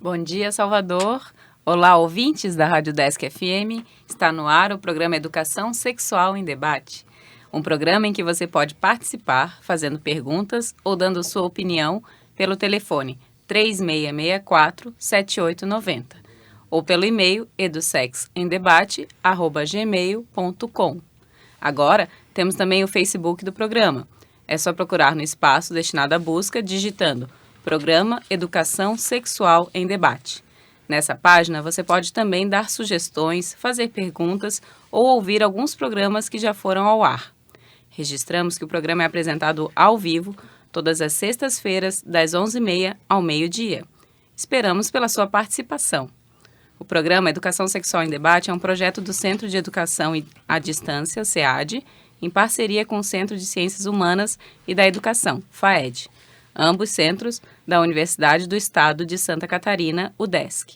Bom dia, Salvador. Olá, ouvintes da Rádio Desk FM. Está no ar o programa Educação Sexual em Debate. Um programa em que você pode participar fazendo perguntas ou dando sua opinião pelo telefone 3664-7890 ou pelo e-mail edusexemdebate@gmail.com. Agora, temos também o Facebook do programa. É só procurar no espaço destinado à busca, digitando Programa Educação Sexual em Debate. Nessa página, você pode também dar sugestões, fazer perguntas ou ouvir alguns programas que já foram ao ar. Registramos que o programa é apresentado ao vivo, todas as sextas-feiras, das 11h30 ao meio-dia. Esperamos pela sua participação. O programa Educação Sexual em Debate é um projeto do Centro de Educação à Distância, CEAD, em parceria com o Centro de Ciências Humanas e da Educação, FAED, ambos centros da Universidade do Estado de Santa Catarina, UDESC.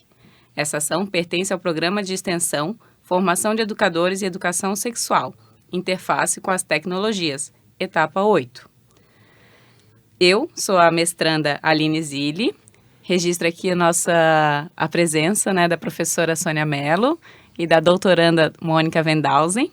Essa ação pertence ao Programa de Extensão, Formação de Educadores e Educação Sexual, Interface com as Tecnologias, etapa 8. Eu sou a mestranda Aline Zilli, registro aqui a presença, da professora Sônia Mello e da doutoranda Mônica Wendhausen.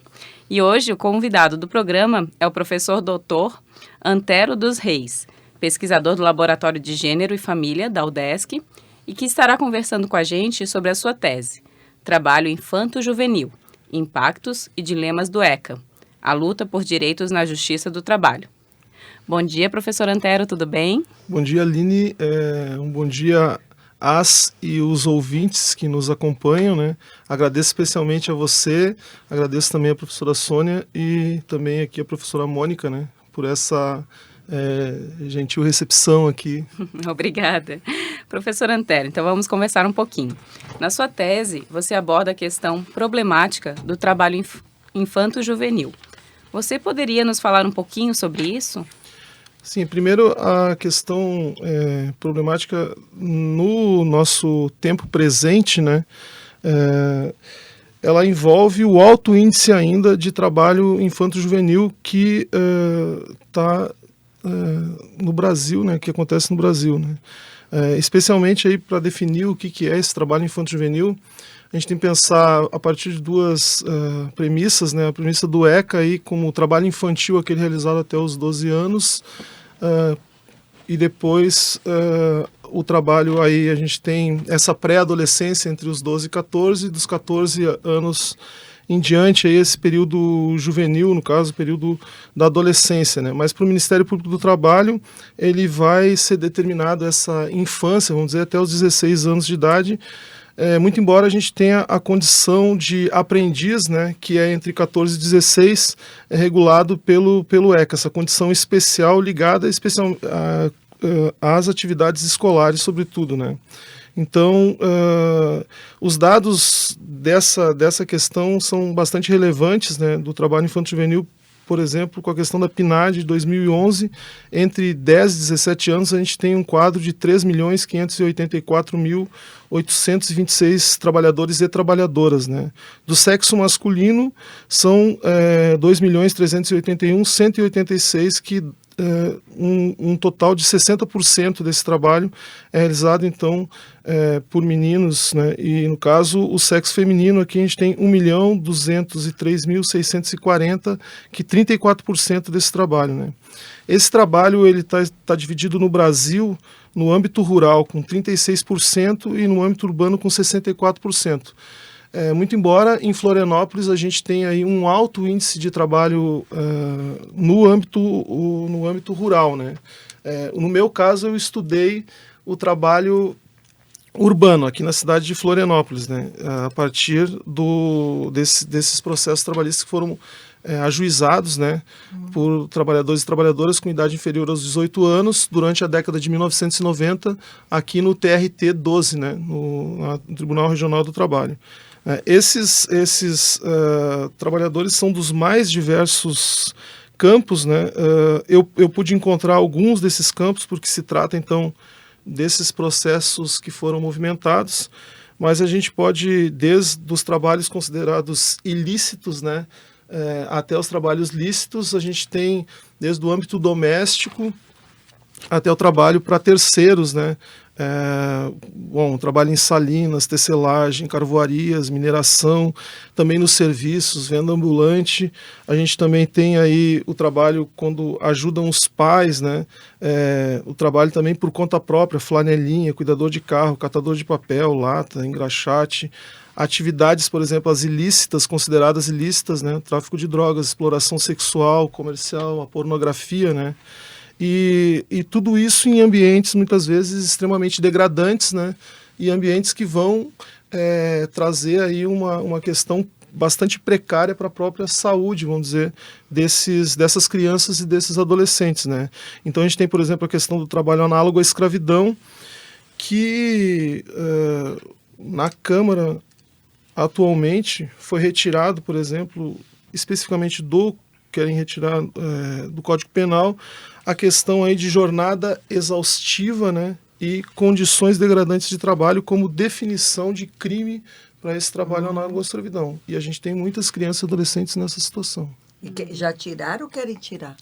E hoje o convidado do programa é o professor doutor Antero dos Reis, pesquisador do Laboratório de Gênero e Família da UDESC, e que estará conversando com a gente sobre a sua tese, Trabalho Infanto-Juvenil, Impactos e Dilemas do ECA, a luta por direitos na Justiça do Trabalho. Bom dia, professor Antero, tudo bem? Bom dia, Aline. Um bom dia às e os ouvintes que nos acompanham, Agradeço especialmente a você, agradeço também a professora Sônia e também aqui a professora Mônica, por essa gentil recepção aqui. Obrigada. Professor Antero, então vamos conversar um pouquinho. Na sua tese, você aborda a questão problemática do trabalho infanto-juvenil. Você poderia nos falar um pouquinho sobre isso? Sim, primeiro a questão problemática no nosso tempo presente, ela envolve o alto índice ainda de trabalho infanto-juvenil que está no Brasil, que acontece no Brasil, especialmente aí para definir o que é esse trabalho infanto-juvenil. A gente tem que pensar a partir de duas premissas, a premissa do ECA aí como o trabalho infantil, aquele realizado até os 12 anos, e depois o trabalho aí a gente tem essa pré-adolescência entre os 12 e 14, dos 14 anos em diante, aí esse período juvenil, no caso, o período da adolescência, Mas para o Ministério Público do Trabalho, ele vai ser determinado essa infância, vamos dizer, até os 16 anos de idade, muito embora a gente tenha a condição de aprendiz, que é entre 14 e 16, regulado pelo ECA, essa condição especial ligada às atividades escolares, sobretudo, Então, os dados dessa questão são bastante relevantes, do trabalho infanto-juvenil. Por exemplo, com a questão da PNAD de 2011, entre 10 e 17 anos, a gente tem um quadro de 3.584.826 trabalhadores e trabalhadoras. Do sexo masculino, são 2.381.186, que um total de 60% desse trabalho é realizado, então, por meninos, E, no caso, o sexo feminino, aqui a gente tem 1.203.640, que 34% desse trabalho, Esse trabalho ele tá dividido no Brasil, no âmbito rural, com 36%, e no âmbito urbano, com 64%. Muito embora em Florianópolis a gente tenha aí um alto índice de trabalho no âmbito rural, no meu caso, eu estudei o trabalho urbano aqui na cidade de Florianópolis, a partir desses processos trabalhistas que foram ajuizados, por trabalhadores e trabalhadoras com idade inferior aos 18 anos durante a década de 1990 aqui no TRT 12, no Tribunal Regional do Trabalho. Esses trabalhadores são dos mais diversos campos, eu pude encontrar alguns desses campos, porque se trata, então, desses processos que foram movimentados, mas a gente pode, desde os trabalhos considerados ilícitos, até os trabalhos lícitos, a gente tem, desde o âmbito doméstico até o trabalho para terceiros, bom, trabalho em salinas, tecelagem, carvoarias, mineração, também nos serviços, venda ambulante. A gente também tem aí o trabalho quando ajudam os pais, né? O trabalho também por conta própria, flanelinha, cuidador de carro, catador de papel, lata, engraxate. Atividades, por exemplo, as ilícitas, consideradas ilícitas, né? Tráfico de drogas, exploração sexual, comercial, a pornografia, né? E tudo isso em ambientes, muitas vezes, extremamente degradantes, né? E ambientes que vão trazer aí uma questão bastante precária para a própria saúde, vamos dizer, dessas crianças e desses adolescentes, né? Então a gente tem, por exemplo, a questão do trabalho análogo à escravidão, que na Câmara atualmente foi retirado, por exemplo, especificamente querem retirar do Código Penal a questão aí de jornada exaustiva, né, e condições degradantes de trabalho como definição de crime para esse trabalho análogo à escravidão. E a gente tem muitas crianças e adolescentes nessa situação. E já tiraram ou querem tirar?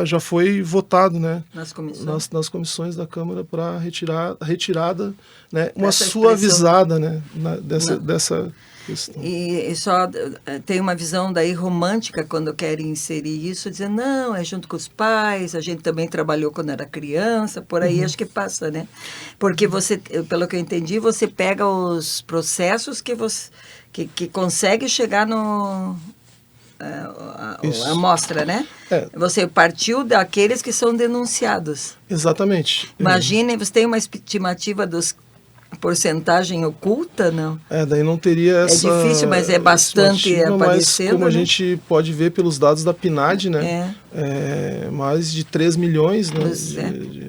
Já foi votado, né? Nas comissões? Nas comissões da Câmara para retirada, né? Uma suavizada, né? Dessa questão. E só tem uma visão daí romântica quando querem inserir isso, dizendo, não, é junto com os pais, a gente também trabalhou quando era criança, por aí acho que passa, né? Porque você, pelo que eu entendi, você pega os processos que consegue chegar no... a amostra, né? Você partiu daqueles que são denunciados. Exatamente. Imaginem, você tem uma estimativa dos porcentagem oculta, não? Daí não teria essa... É difícil, mas é bastante aparecendo. Mas como a gente pode ver pelos dados da PNAD, né? Mais de 3 milhões, né?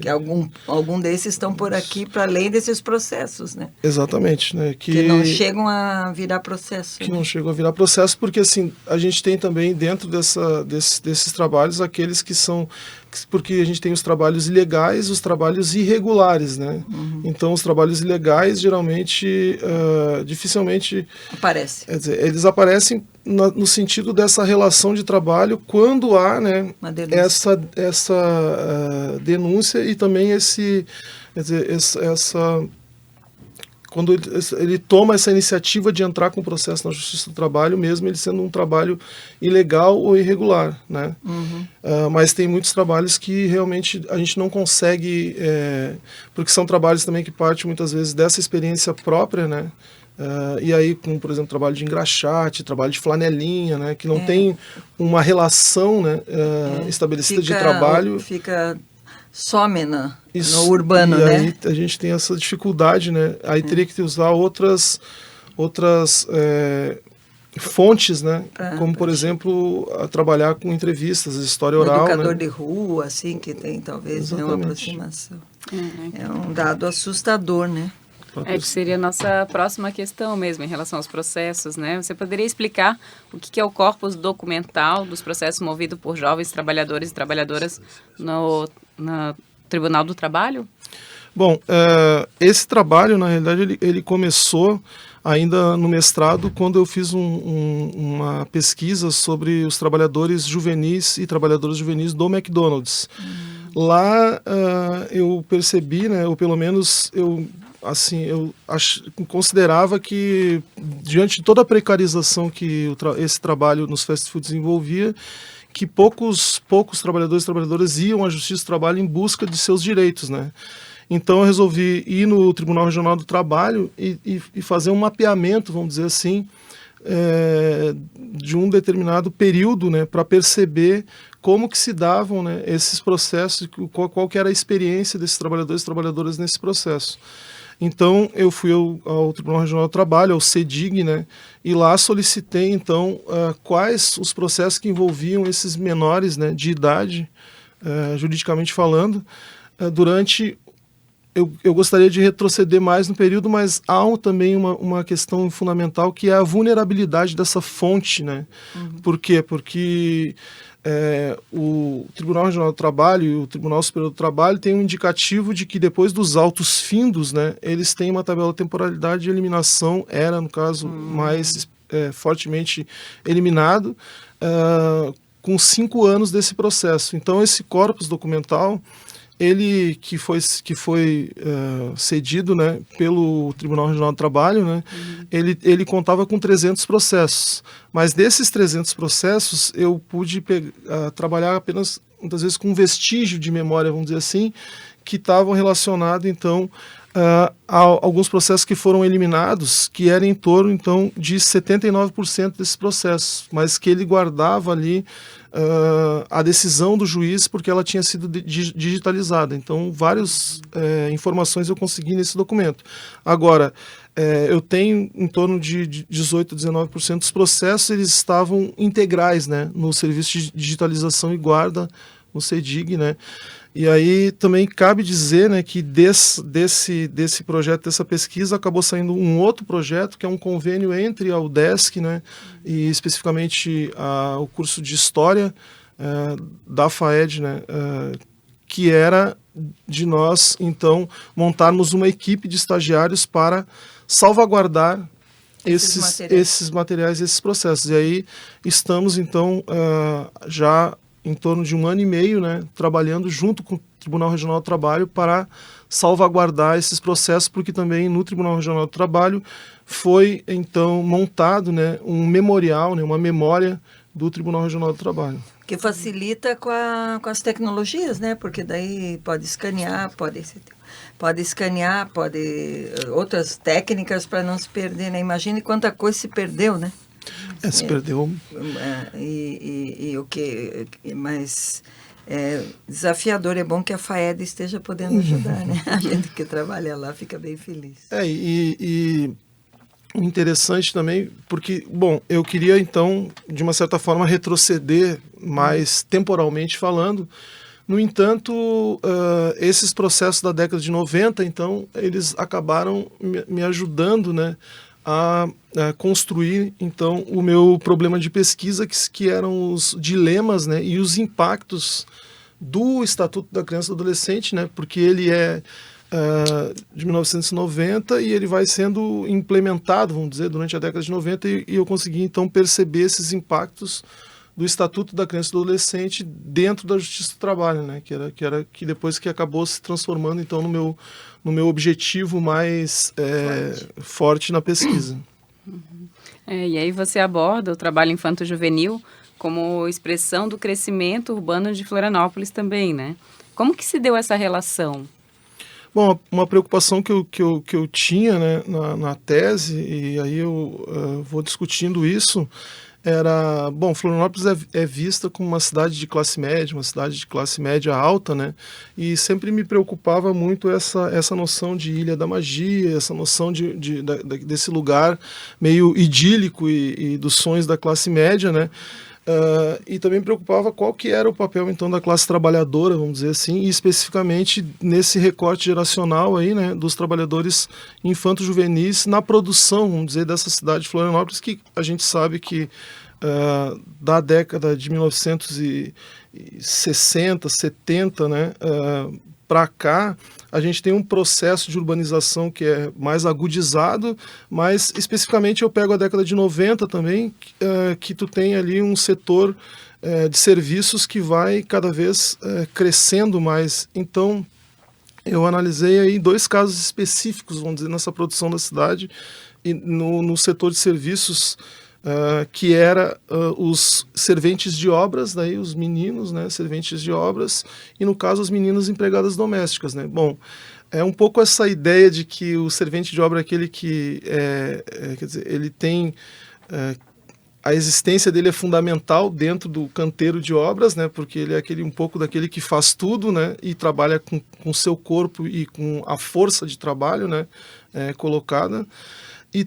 Que algum desses estão por aqui para além desses processos, né? Exatamente, né? Que não chegam a virar processo. Que não chegam a virar processo, porque assim, a gente tem também dentro desses trabalhos aqueles que são... Porque a gente tem os trabalhos ilegais, os trabalhos irregulares, né? Então, os trabalhos ilegais, geralmente, dificilmente... Aparece. Quer dizer, eles aparecem no sentido dessa relação de trabalho quando há, né, essa denúncia e também quando ele toma essa iniciativa de entrar com o processo na Justiça do Trabalho, mesmo ele sendo um trabalho ilegal ou irregular, né? Mas tem muitos trabalhos que realmente a gente não consegue, porque são trabalhos também que partem muitas vezes dessa experiência própria, né? E aí, como por exemplo, trabalho de engraxate, trabalho de flanelinha, né? Que não tem uma relação, né, estabelecida de trabalho. Some no urbano, né? Aí a gente tem essa dificuldade, né? Aí teria que usar outras fontes, né? Como, por exemplo, trabalhar com entrevistas, história oral. Educador, né? de rua, assim, que tem talvez uma aproximação. É um dado assustador, né? Que seria a nossa próxima questão mesmo, em relação aos processos, né? Você poderia explicar o que é o corpus documental dos processos movido por jovens trabalhadores e trabalhadoras no Tribunal do Trabalho? Bom, esse trabalho, na realidade, ele começou ainda no mestrado, quando eu fiz uma pesquisa sobre os trabalhadores juvenis e trabalhadoras juvenis do McDonald's. Lá eu percebi, né, ou pelo menos eu considerava que, diante de toda a precarização que esse trabalho nos fast foods envolvia, que poucos trabalhadores e trabalhadoras iam à Justiça do Trabalho em busca de seus direitos, né? Então eu resolvi ir no Tribunal Regional do Trabalho e fazer um mapeamento, vamos dizer assim, de um determinado período, né, para perceber como que se davam, né, esses processos, qual que era a experiência desses trabalhadores e trabalhadoras nesse processo. Então, eu fui ao Tribunal Regional do Trabalho, ao CEDIG, né, e lá solicitei, então, quais os processos que envolviam esses menores, né, de idade, juridicamente falando, durante... Eu gostaria de retroceder mais no período, mas há também uma questão fundamental, que é a vulnerabilidade dessa fonte, né? Por quê? Porque o Tribunal Regional do Trabalho e o Tribunal Superior do Trabalho têm um indicativo de que depois dos autos findos, né, eles têm uma tabela de temporalidade de eliminação, era, no caso, mais fortemente eliminado, com 5 anos desse processo. Então, esse corpus documental, ele que foi cedido, né, pelo Tribunal Regional do Trabalho, né, ele contava com 300 processos, mas desses 300 processos eu pude trabalhar apenas, muitas vezes, com um vestígio de memória, vamos dizer assim, que estavam relacionados, então, a alguns processos que foram eliminados, que era em torno, então, de 79% desses processos, mas que ele guardava ali a decisão do juiz porque ela tinha sido digitalizada. Então, várias informações eu consegui nesse documento. Agora, eu tenho em torno de 18, 19% dos processos, eles estavam integrais, né, no serviço de digitalização e guarda, no CEDIG, né. E aí também cabe dizer, né, que desse projeto, dessa pesquisa, acabou saindo um outro projeto, que é um convênio entre a UDESC, né, e especificamente o curso de História da FAED, né, que era de nós, então, montarmos uma equipe de estagiários para salvaguardar esses materiais, esses processos. E aí estamos, então, já em torno de 1 ano e meio, né, trabalhando junto com o Tribunal Regional do Trabalho para salvaguardar esses processos, porque também no Tribunal Regional do Trabalho foi, então, montado, né, um memorial, né, uma memória do Tribunal Regional do Trabalho. Que facilita com as tecnologias, né? Porque daí pode escanear, outras técnicas para não se perder, né? Imagine quanta coisa se perdeu, né? Se perdeu. Mas desafiador, é bom que a FAED esteja podendo ajudar, né? A gente que trabalha lá fica bem feliz. E interessante também, porque, bom, eu queria, então, de uma certa forma, retroceder mais temporalmente falando. No entanto, esses processos da década de 90, então, eles acabaram me ajudando, né, a construir, então, o meu problema de pesquisa, que eram os dilemas, né, e os impactos do Estatuto da Criança e do Adolescente, né, porque ele é de 1990 e ele vai sendo implementado, vamos dizer, durante a década de 90 e eu consegui, então, perceber esses impactos do Estatuto da Criança e do Adolescente dentro da Justiça do Trabalho, né, que depois que acabou se transformando, então, no meu objetivo mais forte na pesquisa. E aí você aborda o trabalho infanto-juvenil como expressão do crescimento urbano de Florianópolis também, né? Como que se deu essa relação? Bom, uma preocupação que eu tinha, né, na tese, e aí eu vou discutindo isso, era, bom, Florianópolis é vista como uma cidade de classe média alta, né, e sempre me preocupava muito essa noção de Ilha da Magia, essa noção desse lugar meio idílico e dos sonhos da classe média, né. E também me preocupava qual que era o papel, então, da classe trabalhadora, vamos dizer assim, e especificamente nesse recorte geracional aí, né, dos trabalhadores infanto-juvenis na produção, vamos dizer, dessa cidade de Florianópolis, que a gente sabe que da década de 1960, 70, né, para cá, a gente tem um processo de urbanização que é mais agudizado, mas especificamente eu pego a década de 90 também, que tu tem ali um setor de serviços que vai cada vez crescendo mais. Então, eu analisei aí 2 casos específicos, vamos dizer, nessa produção da cidade, e no setor de serviços, que era os serventes de obras, daí os meninos, né, serventes de obras, e no caso as meninas empregadas domésticas, né. Bom, é um pouco essa ideia de que o servente de obra é aquele que, quer dizer, ele tem, a existência dele é fundamental dentro do canteiro de obras, né, porque ele é um pouco daquele que faz tudo, né, e trabalha com o seu corpo e com a força de trabalho, né, colocada, e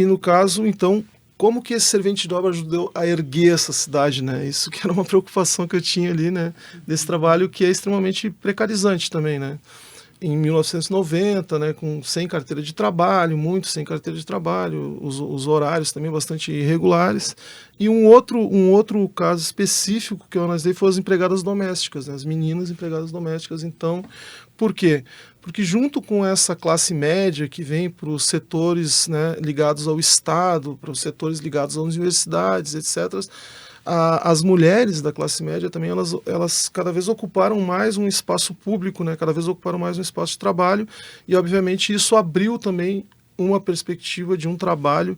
no caso, então, como que esse servente de obra ajudou a erguer essa cidade, né? Isso que era uma preocupação que eu tinha ali, né? Desse trabalho que é extremamente precarizante também, né? Em 1990, né? Sem carteira de trabalho, muito sem carteira de trabalho, os horários também bastante irregulares. E um outro caso específico que eu analisei foi as empregadas domésticas, né? As meninas empregadas domésticas. Então, por quê? Porque junto com essa classe média que vem para os setores, né, ligados ao Estado, para os setores ligados às universidades, etc., as mulheres da classe média também, elas cada vez ocuparam mais um espaço público, né? Cada vez ocuparam mais um espaço de trabalho, e obviamente isso abriu também uma perspectiva de um trabalho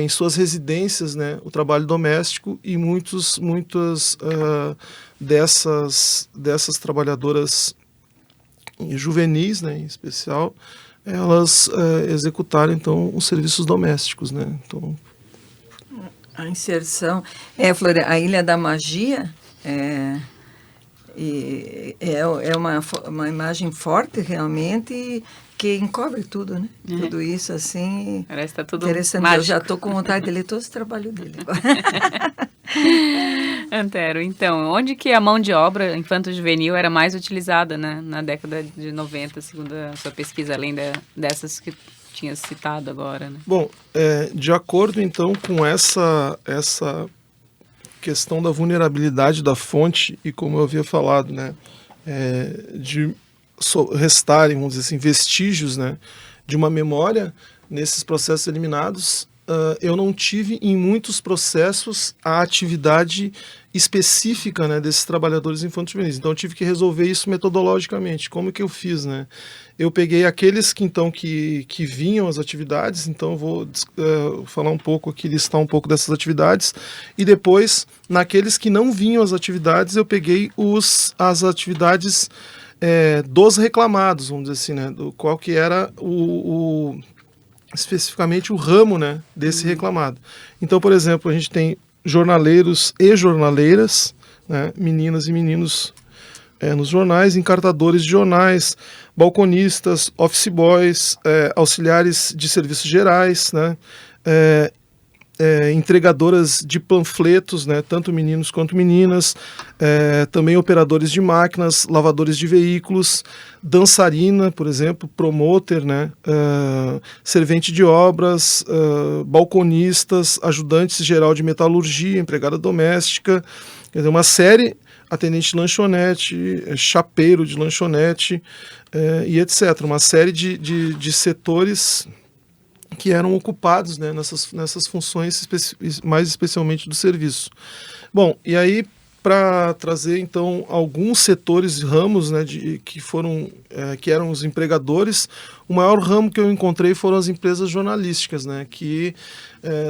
em suas residências, né? O trabalho doméstico, e muitas dessas trabalhadoras juvenis, né, em especial, elas executaram então os serviços domésticos, né? Então, a inserção. Flora, a Ilha da Magia é uma imagem forte, realmente, que encobre tudo, né? Tudo isso, assim... Parece que tá tudo interessante. mágico. Eu já estou com vontade de ler todo esse trabalho dele agora. Antero, então, onde que a mão de obra infanto-juvenil era mais utilizada, né? Na década de 90, segundo a sua pesquisa, além dessas que tinha citado agora, né? Bom, de acordo então com essa questão da vulnerabilidade da fonte, e como eu havia falado, né, de restarem, vamos dizer assim, vestígios, né, de uma memória nesses processos eliminados, eu não tive em muitos processos a atividade específica, né, desses trabalhadores infanto-juvenis. Então eu tive que resolver isso metodologicamente. Como que eu fiz, né? Eu peguei aqueles que vinham às atividades, então eu vou falar um pouco aqui, listar um pouco dessas atividades, e depois, naqueles que não vinham às atividades, eu peguei as atividades dos reclamados, vamos dizer assim, né? Qual que era especificamente o ramo, né, desse reclamado. Então, por exemplo, a gente tem jornaleiros e jornaleiras, né, meninas e meninos nos jornais, encartadores de jornais, balconistas, office boys, auxiliares de serviços gerais, né, entregadoras de panfletos, né, tanto meninos quanto meninas, também operadores de máquinas, lavadores de veículos, dançarina, por exemplo, promoter, né, servente de obras, balconistas, ajudantes geral de metalurgia, empregada doméstica, quer dizer, uma série, atendente de lanchonete, chapeiro de lanchonete, e etc. Uma série de setores que eram ocupados, né, nessas funções, mais especialmente do serviço. Bom, e aí, para trazer então alguns setores, ramos, né, que eram os empregadores, o maior ramo que eu encontrei foram as empresas jornalísticas, né, que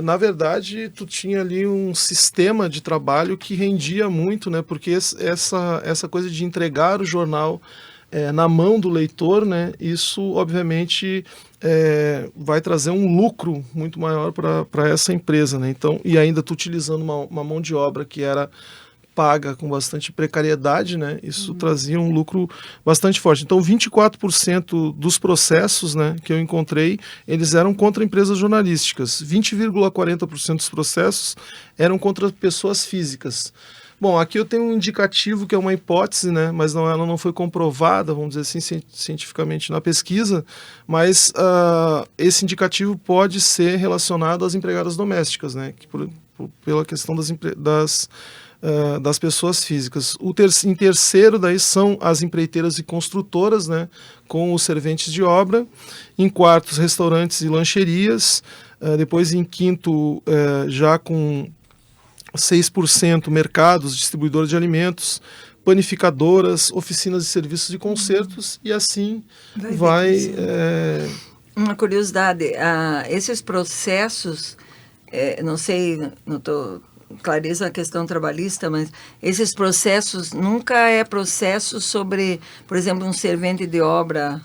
na verdade tu tinha ali um sistema de trabalho que rendia muito, né, porque essa coisa de entregar o jornal na mão do leitor, né, isso obviamente vai trazer um lucro muito maior para essa empresa, né? Então, e ainda tu utilizando uma mão de obra que era paga com bastante precariedade, né? Isso trazia um lucro bastante forte. Então, 24% dos processos, né, que eu encontrei, eles eram contra empresas jornalísticas. 20,40% dos processos eram contra pessoas físicas. Bom, aqui eu tenho um indicativo que é uma hipótese, né, mas ela não foi comprovada, vamos dizer assim, cientificamente na pesquisa, mas esse indicativo pode ser relacionado às empregadas domésticas, né, pela questão das pessoas físicas. Em terceiro, daí são as empreiteiras e construtoras, né, com os serventes de obra. Em quarto, os restaurantes e lancherias. Depois, em quinto, já com 6% mercados, distribuidores de alimentos, panificadoras, oficinas de serviços e concertos, e assim vai. Uma curiosidade, esses processos, não sei, não estou clareza a questão trabalhista, mas esses processos nunca é processo sobre, por exemplo, um servente de obra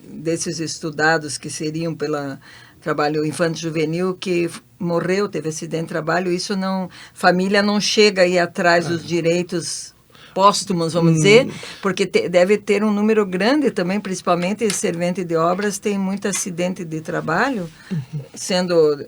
desses estudados que seriam pela trabalho infanto-juvenil que morreu, teve acidente de trabalho, isso não, família não chega aí atrás dos direitos póstumos, vamos dizer, porque deve ter um número grande também, principalmente esse servente de obras tem muito acidente de trabalho, sendo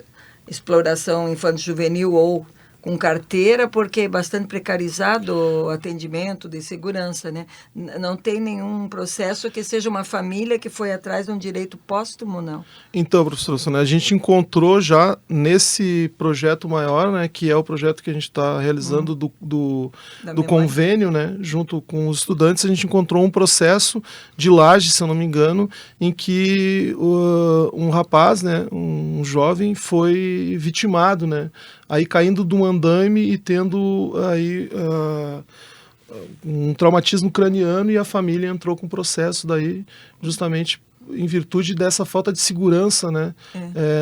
exploração infanto-juvenil ou com carteira, porque é bastante precarizado o atendimento de segurança, né? Não tem nenhum processo que seja uma família que foi atrás de um direito póstumo, não? Então, professora Sônia, a gente encontrou já nesse projeto maior, né, que é o projeto que a gente está realizando do convênio, né, junto com os estudantes, a gente encontrou um processo de Laje, se eu não me engano, em que um rapaz, né, um jovem, foi vitimado, né, aí caindo de um andaime e tendo aí um traumatismo craniano, e a família entrou com o processo daí justamente em virtude dessa falta de segurança, né,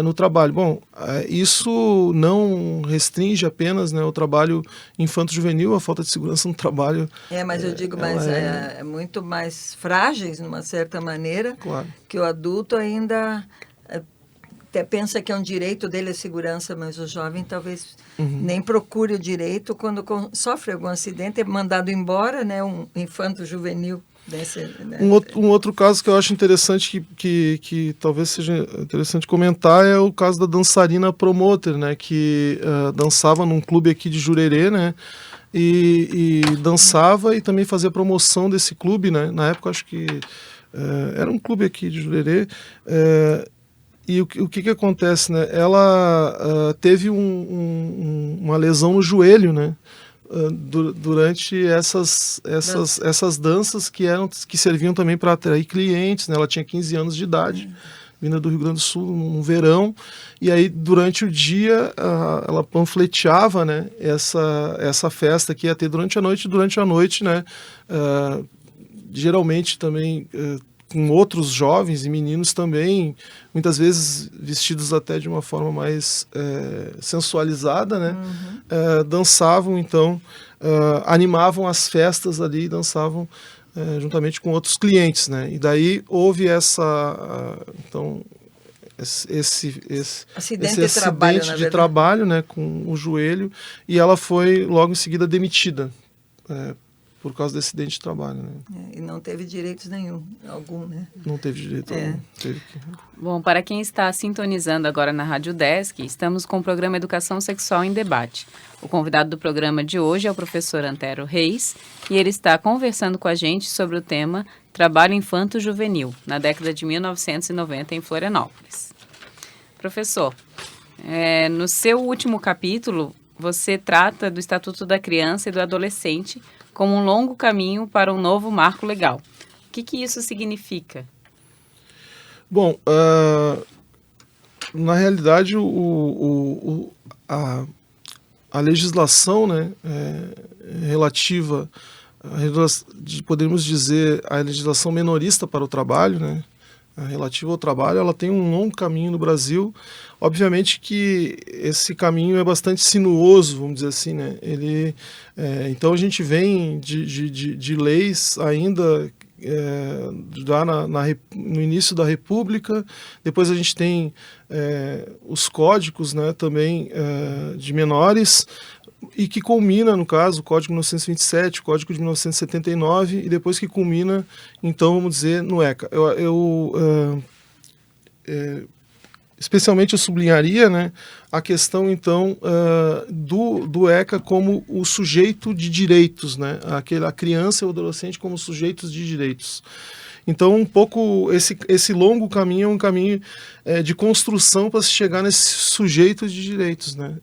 no trabalho. Bom, isso não restringe apenas, né, o trabalho infanto-juvenil, a falta de segurança no trabalho. Mas eu digo, é muito mais frágeis, numa certa maneira, claro, que o adulto ainda até pensa que é um direito dele a segurança, mas o jovem talvez nem procure o direito quando sofre algum acidente, é mandado embora, né, um infanto-juvenil. Né? Um outro caso que eu acho interessante, que talvez seja interessante comentar, é o caso da dançarina Promoter, né, que dançava num clube aqui de Jurerê, né, e dançava e também fazia promoção desse clube, né, na época acho que era um clube aqui de Jurerê, e o que acontece, né, ela teve uma lesão no joelho, né, durante essas danças que serviam também para atrair clientes, né? Ela tinha 15 anos de idade, vinda do Rio Grande do Sul no verão, e aí durante o dia ela panfleteava, né, essa festa que ia ter durante a noite, né, geralmente também com outros jovens e meninos também, muitas vezes vestidos até de uma forma mais sensualizada, né? Dançavam, então, animavam as festas ali, dançavam juntamente com outros clientes, né? E daí houve esse acidente de trabalho, né, com o joelho, e ela foi logo em seguida demitida por causa desse acidente de trabalho, né? E não teve direitos algum, né? Não teve direito algum. Bom, para quem está sintonizando agora na Rádio Desk, estamos com o programa Educação Sexual em Debate. O convidado do programa de hoje é o professor Antero Reis, e ele está conversando com a gente sobre o tema Trabalho Infanto-Juvenil, na década de 1990 em Florianópolis. Professor, no seu último capítulo, você trata do Estatuto da Criança e do Adolescente como um longo caminho para um novo marco legal. O que isso significa? Bom, na realidade, a legislação, né, relativa, podemos dizer, a legislação menorista para o trabalho, né, relativa ao trabalho, ela tem um longo caminho no Brasil. Obviamente que esse caminho é bastante sinuoso, vamos dizer assim, né? Então a gente vem de leis ainda já no início da República, depois a gente tem os códigos, né, também de menores, e que culmina, no caso, o Código de 1927, o Código de 1979, e depois que culmina, então, vamos dizer, no ECA. Especialmente eu sublinharia, né, a questão, então, do ECA como o sujeito de direitos, né, a criança e o adolescente como sujeitos de direitos. Então, um pouco, esse longo caminho é um caminho de construção para se chegar nesse sujeito de direitos, né.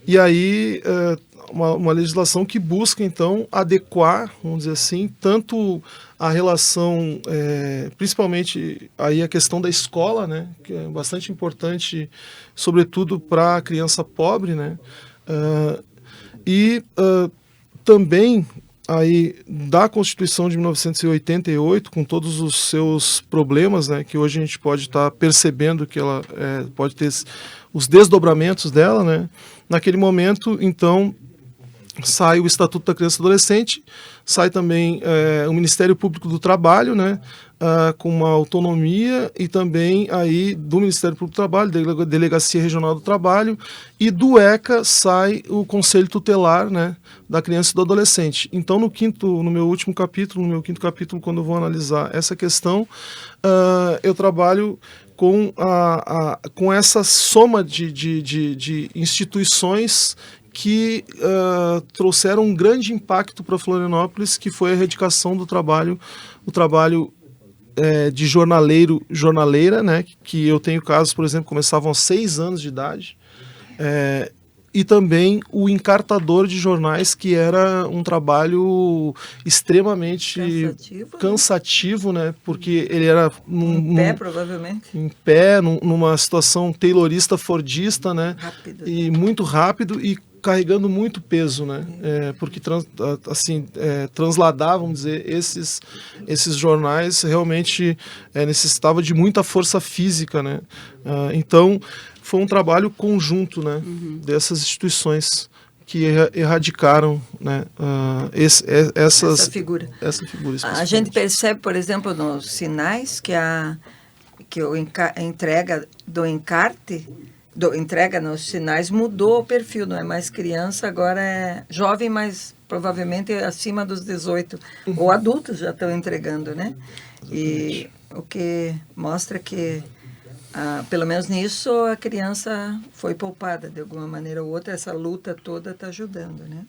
E aí, uma legislação que busca, então, adequar, vamos dizer assim, tanto a relação, principalmente aí a questão da escola, né, que é bastante importante, sobretudo para a criança pobre, né, e também aí da Constituição de 1988, com todos os seus problemas, né, que hoje a gente pode estar percebendo que ela pode ter os desdobramentos dela, né. Naquele momento, então, sai o Estatuto da Criança e do Adolescente, sai também o Ministério Público do Trabalho, né, com uma autonomia, e também aí do Ministério Público do Trabalho, Delegacia Regional do Trabalho, e do ECA sai o Conselho Tutelar, né, da Criança e do Adolescente. Então, no meu quinto capítulo, quando eu vou analisar essa questão, eu trabalho com essa soma de instituições que trouxeram um grande impacto para Florianópolis, que foi a erradicação do trabalho, o trabalho de jornaleira, né, que eu tenho casos, por exemplo, começavam aos 6 anos de idade, e também o encartador de jornais, que era um trabalho extremamente cansativo, né? Porque ele era em pé, provavelmente. Em pé, numa situação taylorista, fordista, né? Rápido. E muito rápido e carregando muito peso, né? Porque transladar, vamos dizer, esses jornais realmente necessitava de muita força física, né? Então foi um trabalho conjunto, né? Dessas instituições que erradicaram, né? Essa figura. A gente percebe, por exemplo, nos sinais que a entrega do encarte entrega nos sinais mudou o perfil, não é mais criança, agora é jovem, mas provavelmente acima dos 18, ou adultos já estão entregando, né? E o que mostra que, pelo menos nisso, a criança foi poupada de alguma maneira ou outra, essa luta toda está ajudando, né?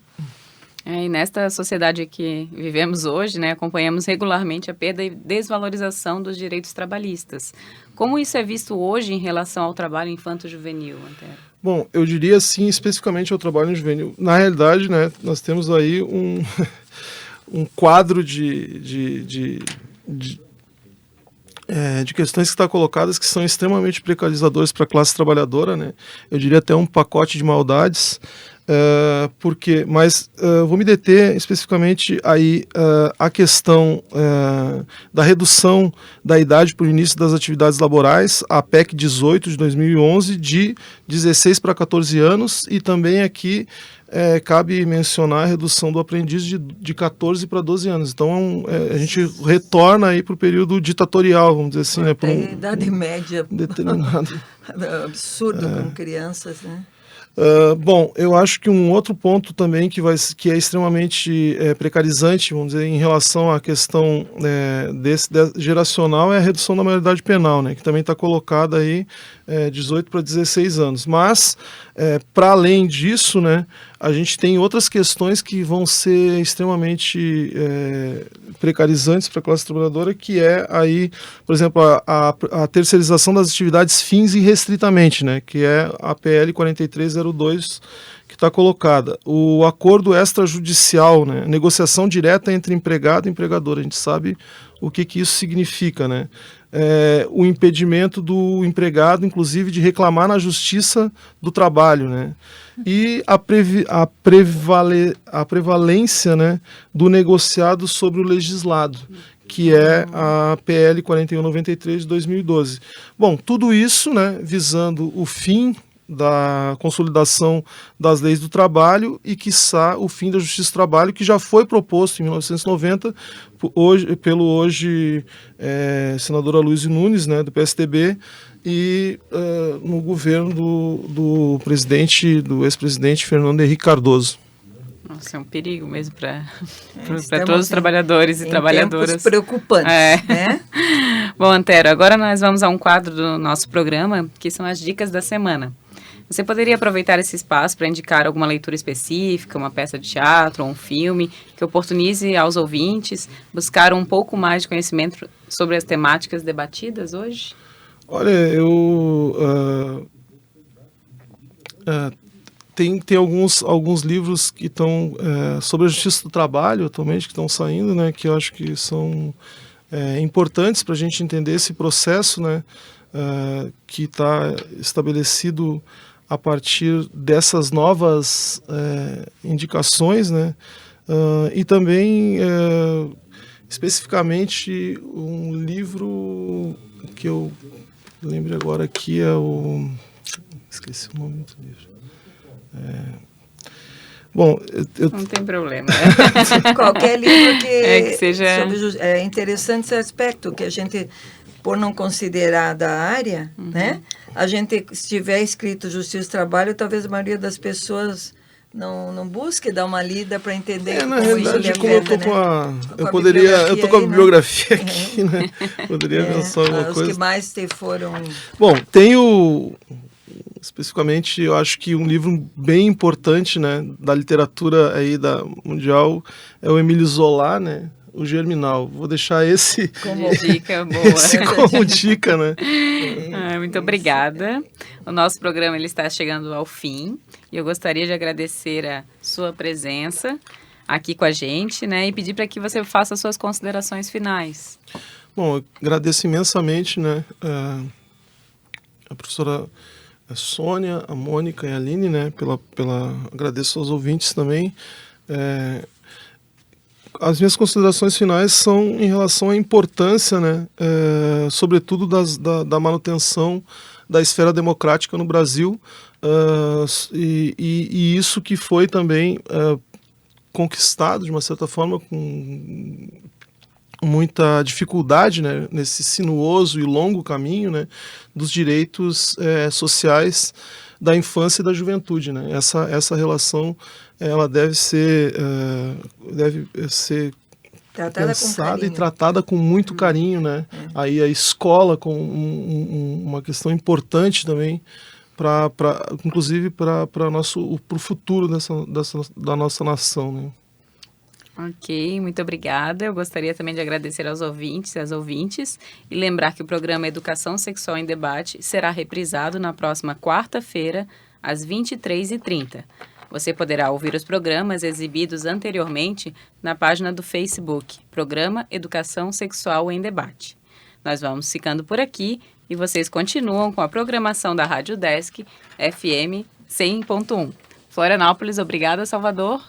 E nesta sociedade que vivemos hoje, né, acompanhamos regularmente a perda e desvalorização dos direitos trabalhistas. Como isso é visto hoje em relação ao trabalho infanto-juvenil, Antero? Bom, eu diria assim, especificamente ao trabalho juvenil. Na realidade, né, nós temos aí um quadro de questões que estão colocadas que são extremamente precarizadoras para a classe trabalhadora, né? Eu diria até um pacote de maldades. Mas vou me deter especificamente aí a questão da redução da idade para o início das atividades laborais, a PEC 18 de 2011, de 16 para 14 anos, e também aqui cabe mencionar a redução do aprendiz de 14 para 12 anos. Então a gente retorna aí para o período ditatorial, vamos dizer assim. Até né, idade média determinada. Absurdo com crianças, né? Bom, eu acho que um outro ponto também que é extremamente precarizante, vamos dizer, em relação à questão geracional é a redução da maioridade penal, né, que também está colocada aí 18 para 16 anos. Mas, para além disso, né, a gente tem outras questões que vão ser extremamente precarizantes para a classe trabalhadora, que é aí, por exemplo, a terceirização das atividades fins e restritamente, né, que é a PL 4302, que está colocada. O acordo extrajudicial, né, negociação direta entre empregado e empregador, a gente sabe o que isso significa, né? O impedimento do empregado, inclusive, de reclamar na justiça do trabalho, né? E a prevalência, né, do negociado sobre o legislado, que é a PL 4193 de 2012. Bom, tudo isso, né, visando o fim da consolidação das leis do trabalho e, quiçá, o fim da justiça do trabalho, que já foi proposto em 1990 pelo hoje senador Aloysio Nunes, né, do PSDB, e no governo do ex-presidente Fernando Henrique Cardoso. Nossa, é um perigo mesmo para todos os trabalhadores e trabalhadoras. Tempos preocupantes, né? Bom, Antero, agora nós vamos a um quadro do nosso programa, que são as dicas da semana. Você poderia aproveitar esse espaço para indicar alguma leitura específica, uma peça de teatro ou um filme que oportunize aos ouvintes buscar um pouco mais de conhecimento sobre as temáticas debatidas hoje? Olha, tem alguns livros que estão sobre a justiça do trabalho atualmente, que estão saindo, né, que eu acho que são importantes para a gente entender esse processo, né, que está estabelecido a partir dessas novas indicações, né, e também especificamente um livro que eu lembro agora aqui esqueci o nome do livro. Bom, não tem problema. Qualquer livro que seja... É interessante esse aspecto, que a gente, por não considerar da área, né? A gente, se tiver escrito Justiça do Trabalho, talvez a maioria das pessoas não busque dar uma lida para entender na realidade, como eu tô com a bibliografia aqui, né? Poderia pensar alguma coisa. Os que mais foram... Bom, tem especificamente, eu acho que um livro bem importante, né, da literatura aí mundial é o Émile Zola, né, o Germinal. Vou deixar esse como dica boa. Esse como dica, né? Muito obrigada. O nosso programa ele está chegando ao fim e eu gostaria de agradecer a sua presença aqui com a gente, né, e pedir para que você faça as suas considerações finais. Bom, eu agradeço imensamente, né, a professora Sônia, a Mônica e a Aline, né, agradeço aos ouvintes também. As minhas considerações finais são em relação à importância, né, sobretudo da manutenção da esfera democrática no Brasil, e isso que foi também conquistado, de uma certa forma, com muita dificuldade, né, nesse sinuoso e longo caminho, né, dos direitos sociais da infância e da juventude, né? Essa relação ela deve ser tratada pensada e tratada com muito carinho, né? Aí a escola com uma questão importante também inclusive para o futuro da nossa nação, né? Ok, muito obrigada. Eu gostaria também de agradecer aos ouvintes e às ouvintes e lembrar que o programa Educação Sexual em Debate será reprisado na próxima quarta-feira, às 23h30. Você poderá ouvir os programas exibidos anteriormente na página do Facebook, Programa Educação Sexual em Debate. Nós vamos ficando por aqui e vocês continuam com a programação da Rádio Desk FM 100.1. Florianópolis, obrigada, Salvador.